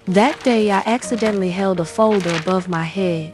That day, I accidentally held a folder above my head,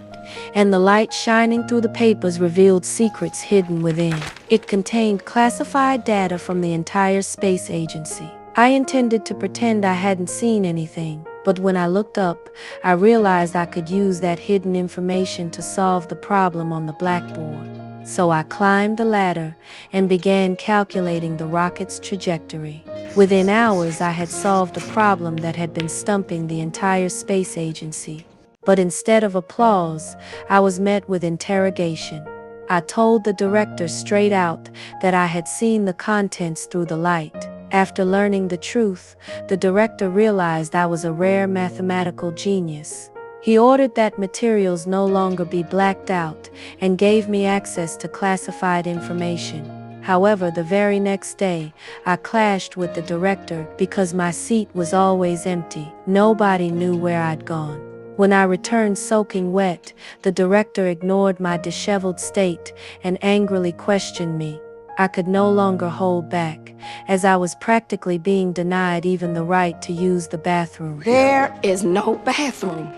and the light shining through the papers revealed secrets hidden within. It contained classified data from the entire space agency. I intended to pretend I hadn't seen anything, but when I looked up, I realized I could use that hidden information to solve the problem on the blackboard. So I climbed the ladder and began calculating the rocket's trajectory. Within hours, I had solved a problem that had been stumping the entire space agency. But instead of applause, I was met with interrogation. I told the director straight out that I had seen the contents through the light. After learning the truth, the director realized I was a rare mathematical genius. He ordered that materials no longer be blacked out and gave me access to classified information. However, the very next day, I clashed with the director because my seat was always empty. Nobody knew where I'd gone. When I returned soaking wet, the director ignored my disheveled state and angrily questioned me. I could no longer hold back, as I was practically being denied even the right to use the bathroom. There is no bathroom.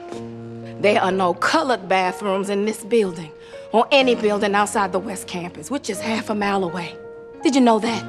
There are no colored bathrooms in this building, or any building outside the West Campus, which is half a mile away. Did you know that?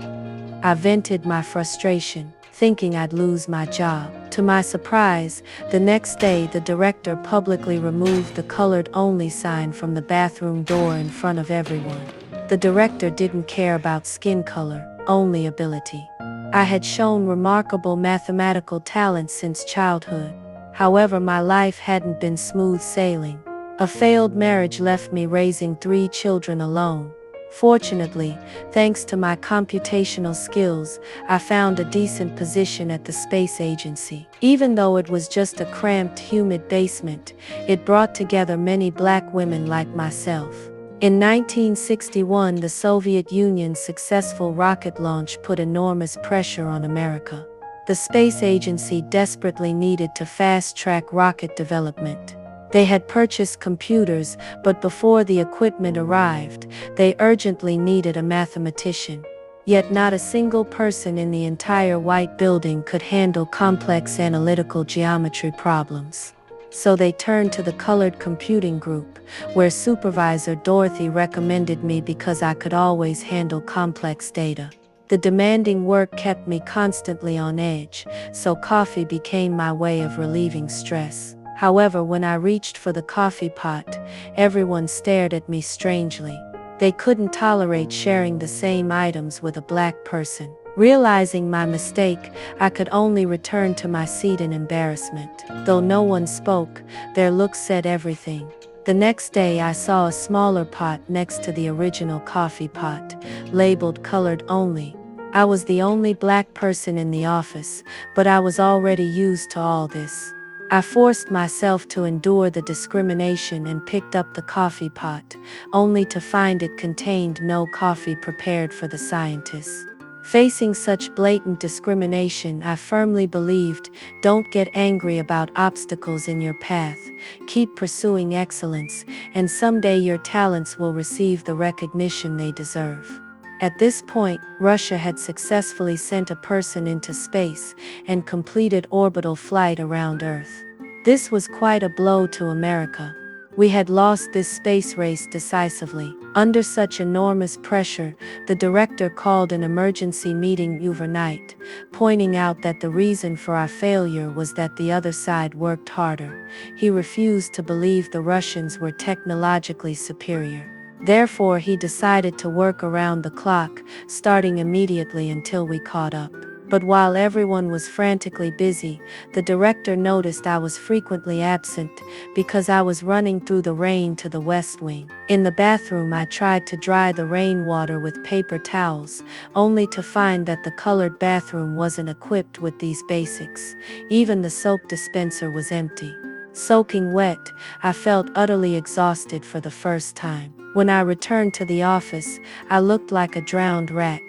I vented my frustration, thinking I'd lose my job. To my surprise, the next day the director publicly removed the colored-only sign from the bathroom door in front of everyone. The director didn't care about skin color, only ability. I had shown remarkable mathematical talent since childhood. However, my life hadn't been smooth sailing. A failed marriage left me raising 3 children alone. Fortunately, thanks to my computational skills, I found a decent position at the space agency. Even though it was just a cramped, humid basement, it brought together many black women like myself. In 1961, the Soviet Union's successful rocket launch put enormous pressure on America. The space agency desperately needed to fast-track rocket development. They had purchased computers, but before the equipment arrived, they urgently needed a mathematician. Yet not a single person in the entire white building could handle complex analytical geometry problems. So they turned to the colored computing group, where Supervisor Dorothy recommended me because I could always handle complex data. The demanding work kept me constantly on edge, so coffee became my way of relieving stress. However, when I reached for the coffee pot, everyone stared at me strangely. They couldn't tolerate sharing the same items with a black person. Realizing my mistake, I could only return to my seat in embarrassment. Though no one spoke, their looks said everything. The next day, I saw a smaller pot next to the original coffee pot, labeled colored only. I was the only black person in the office, but I was already used to all this. I forced myself to endure the discrimination and picked up the coffee pot, only to find it contained no coffee prepared for the scientists. Facing such blatant discrimination, I firmly believed, don't get angry about obstacles in your path, keep pursuing excellence, and someday your talents will receive the recognition they deserve. At this point, Russia had successfully sent a person into space and completed orbital flight around Earth. This was quite a blow to America. We had lost this space race decisively. Under such enormous pressure, the director called an emergency meeting overnight, pointing out that the reason for our failure was that the other side worked harder. He refused to believe the Russians were technologically superior. Therefore, he decided to work around the clock, starting immediately until we caught up. But while everyone was frantically busy, the director noticed I was frequently absent because I was running through the rain to the West Wing. In the bathroom, I tried to dry the rainwater with paper towels, only to find that the colored bathroom wasn't equipped with these basics. Even the soap dispenser was empty. Soaking wet, I felt utterly exhausted for the first time. When I returned to the office, I looked like a drowned rat.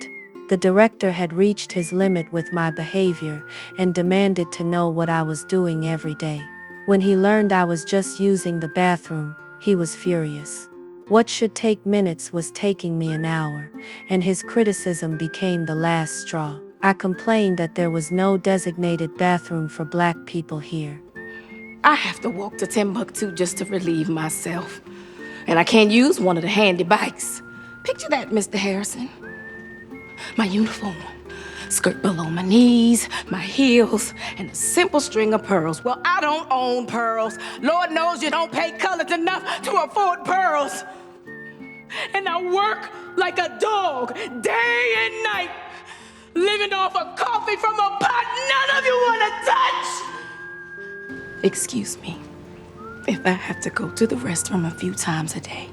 The director had reached his limit with my behavior and demanded to know what I was doing every day. When he learned I was just using the bathroom, he was furious. What should take minutes was taking me an hour, and his criticism became the last straw. I complained that there was no designated bathroom for black people here. I have to walk to Timbuktu just to relieve myself. And I can't use one of the handy bikes. Picture that, Mr. Harrison. My uniform, skirt below my knees, my heels, and a simple string of pearls. Well, I don't own pearls. Lord knows you don't pay colored enough to afford pearls. And I work like a dog, day and night, living off of coffee from a pot none of you want to touch. Excuse me if I have to go to the restroom a few times a day.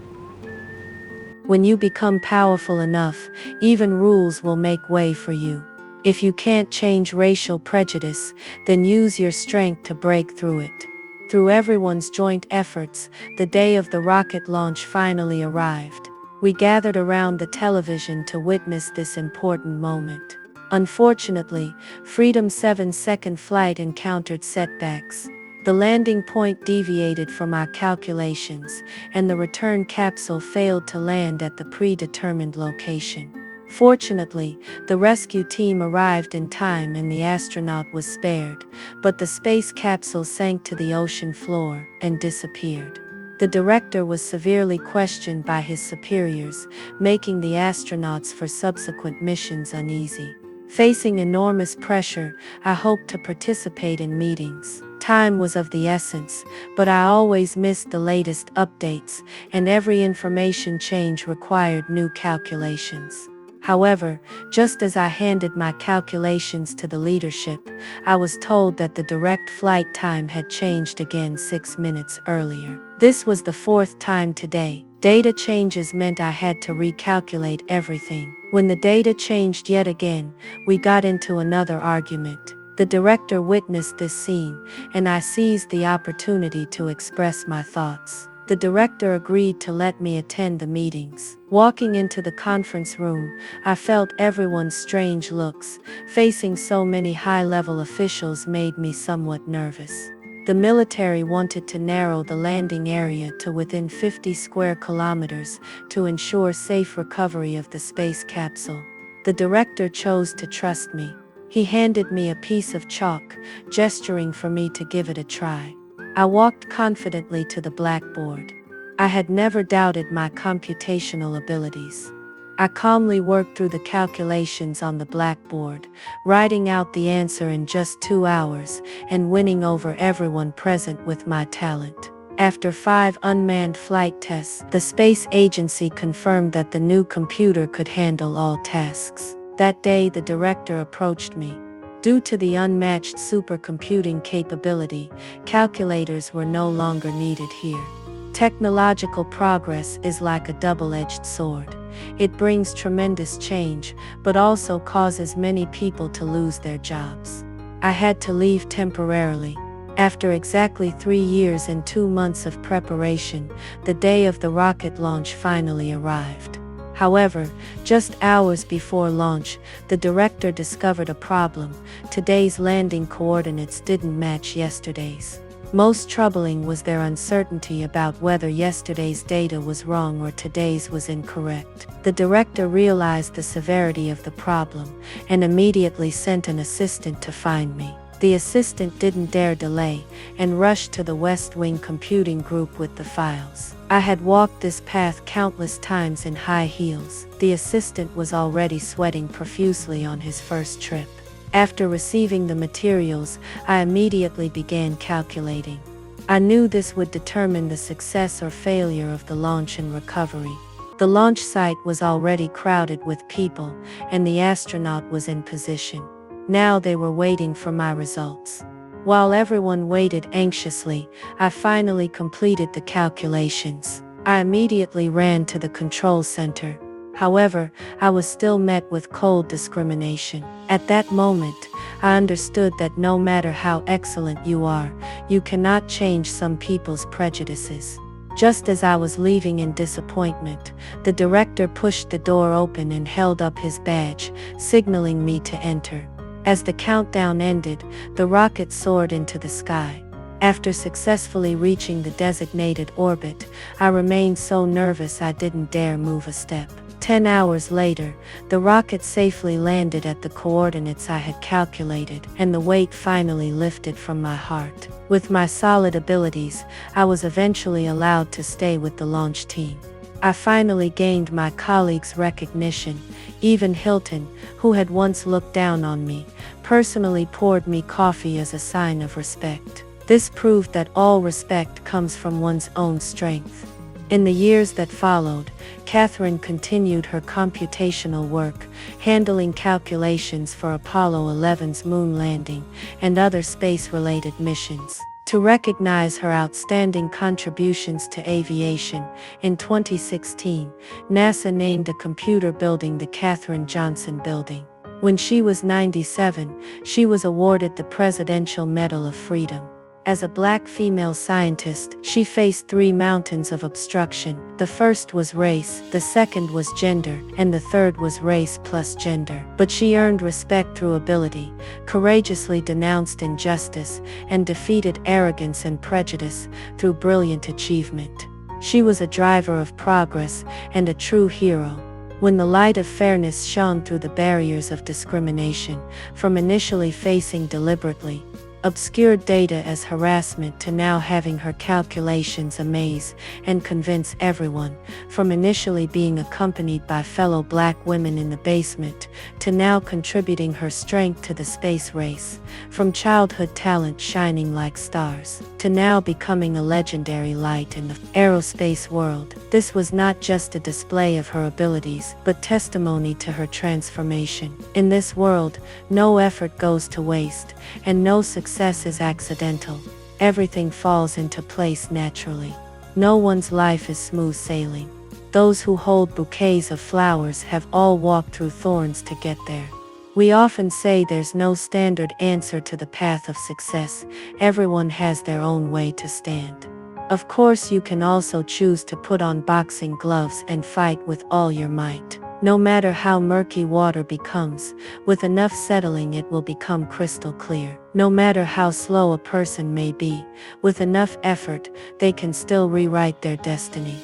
When you become powerful enough, even rules will make way for you. If you can't change racial prejudice, then use your strength to break through it. Through everyone's joint efforts, the day of the rocket launch finally arrived. We gathered around the television to witness this important moment. Unfortunately, Freedom's 7-second flight encountered setbacks. The landing point deviated from our calculations, and the return capsule failed to land at the predetermined location. Fortunately, the rescue team arrived in time and the astronaut was spared, but the space capsule sank to the ocean floor and disappeared. The director was severely questioned by his superiors, making the astronauts for subsequent missions uneasy. Facing enormous pressure, I hoped to participate in meetings. Time was of the essence, but I always missed the latest updates, and every information change required new calculations. However, just as I handed my calculations to the leadership, I was told that the direct flight time had changed again 6 minutes earlier. This was the 4th time today. Data changes meant I had to recalculate everything. When the data changed yet again, we got into another argument. The director witnessed this scene, and I seized the opportunity to express my thoughts. The director agreed to let me attend the meetings. Walking into the conference room, I felt everyone's strange looks. Facing so many high-level officials made me somewhat nervous. The military wanted to narrow the landing area to within 50 square kilometers to ensure safe recovery of the space capsule. The director chose to trust me. He handed me a piece of chalk, gesturing for me to give it a try. I walked confidently to the blackboard. I had never doubted my computational abilities. I calmly worked through the calculations on the blackboard, writing out the answer in just 2 hours and winning over everyone present with my talent. After 5 unmanned flight tests, the space agency confirmed that the new computer could handle all tasks. That day, the director approached me. Due to the unmatched supercomputing capability, calculators were no longer needed here. Technological progress is like a double-edged sword. It brings tremendous change, but also causes many people to lose their jobs. I had to leave temporarily. After exactly 3 years and 2 months of preparation, the day of the rocket launch finally arrived. However, just hours before launch, the director discovered a problem. Today's landing coordinates didn't match yesterday's. Most troubling was their uncertainty about whether yesterday's data was wrong or today's was incorrect. The director realized the severity of the problem and immediately sent an assistant to find me. The assistant didn't dare delay and rushed to the West Wing computing group with the files. I had walked this path countless times in high heels. The assistant was already sweating profusely on his first trip. After receiving the materials, I immediately began calculating. I knew this would determine the success or failure of the launch and recovery. The launch site was already crowded with people, and the astronaut was in position. Now they were waiting for my results. While everyone waited anxiously, I finally completed the calculations. I immediately ran to the control center. However, I was still met with cold discrimination. At that moment, I understood that no matter how excellent you are, you cannot change some people's prejudices. Just as I was leaving in disappointment, the director pushed the door open and held up his badge, signaling me to enter. As the countdown ended, the rocket soared into the sky. After successfully reaching the designated orbit, I remained so nervous I didn't dare move a step. 10 hours later, the rocket safely landed at the coordinates I had calculated, and the weight finally lifted from my heart. With my solid abilities, I was eventually allowed to stay with the launch team. I finally gained my colleagues' recognition. Even Hilton, who had once looked down on me, personally poured me coffee as a sign of respect. This proved that all respect comes from one's own strength. In the years that followed, Catherine continued her computational work, handling calculations for Apollo 11's moon landing and other space-related missions. To recognize her outstanding contributions to aviation, in 2016, NASA named a computer building the Katherine Johnson Building. When she was 97, she was awarded the Presidential Medal of Freedom. As a black female scientist, she faced 3 mountains of obstruction. The first was race, the second was gender, and the third was race plus gender. But she earned respect through ability, courageously denounced injustice, and defeated arrogance and prejudice through brilliant achievement. She was a driver of progress and a true hero. When the light of fairness shone through the barriers of discrimination, from initially facing deliberately obscured data as harassment to now having her calculations amaze and convince everyone, from initially being accompanied by fellow black women in the basement to now contributing her strength to the space race, from childhood talent shining like stars to now becoming a legendary light in the aerospace world. This was not just a display of her abilities, but testimony to her transformation. In this world, no effort goes to waste, and no success is accidental. Everything falls into place naturally. No one's life is smooth sailing. Those who hold bouquets of flowers have all walked through thorns to get there. We often say there's no standard answer to the path of success. Everyone has their own way to stand. Of course, you can also choose to put on boxing gloves and fight with all your might. No matter how murky water becomes, with enough settling it will become crystal clear. No matter how slow a person may be, with enough effort, they can still rewrite their destiny.